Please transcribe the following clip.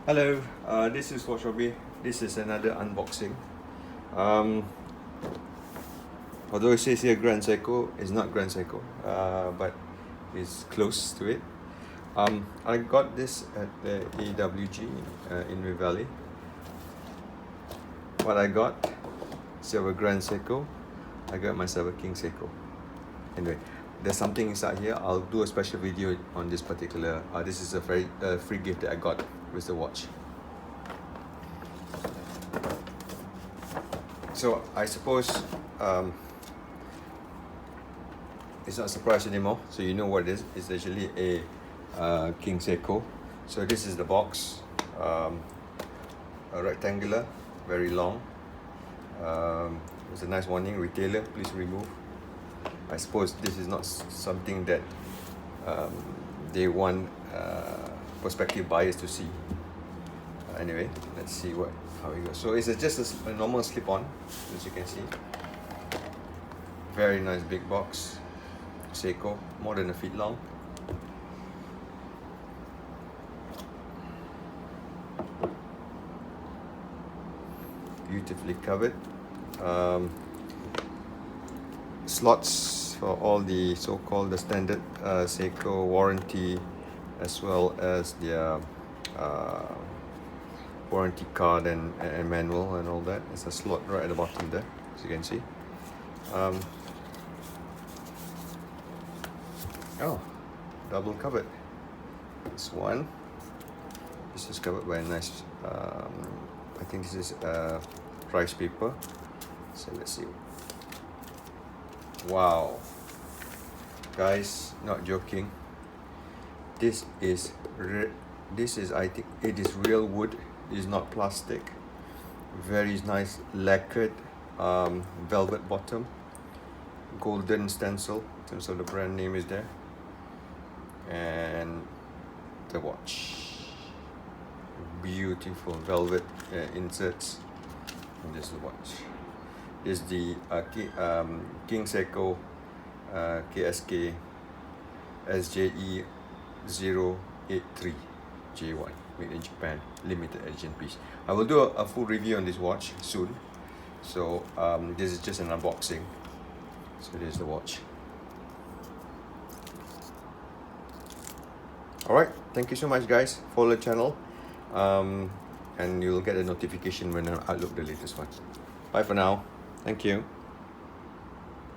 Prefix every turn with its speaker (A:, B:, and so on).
A: Hello, this is Washobi. This is another unboxing. Although it says here Grand Seiko, it's not Grand Seiko, but it's close to it. I got this at the AWG in River Valley. What I got is a Grand Seiko. I got myself a King Seiko. Anyway, there's something inside here. I'll do a special video on this particular. This is a very free gift that I got with the watch. So I suppose it's not a surprise anymore. So you know what it is. It's actually a King Seiko. So this is the box. A rectangular, very long. It's a nice warning, retailer, please remove. I suppose this is not something that they want prospective buyers to see. Anyway, let's see how it goes. So it's just a normal slip-on, as you can see. Very nice big box. Seiko, more than a feet long. Beautifully covered. Slots for all the so-called the standard Seiko warranty, as well as their warranty card and manual and all that. There's a slot right at the bottom there, as you can see. Oh, double covered. This one. This is covered by a nice. I think this is rice paper. So let's see. Wow, guys, not joking. This is I think it is real wood. It is not plastic. Very nice lacquered velvet bottom, golden stencil in terms of the brand name is there, and the watch, beautiful velvet inserts. And this is the watch. This is the King Seiko KSK SJE083J1, made in Japan, limited edition piece. I will do a full review on this watch soon. So this is just an unboxing. So there's the watch. Alright, thank you so much guys. Follow the channel and you'll get a notification when I upload the latest one. Bye for now. Thank you.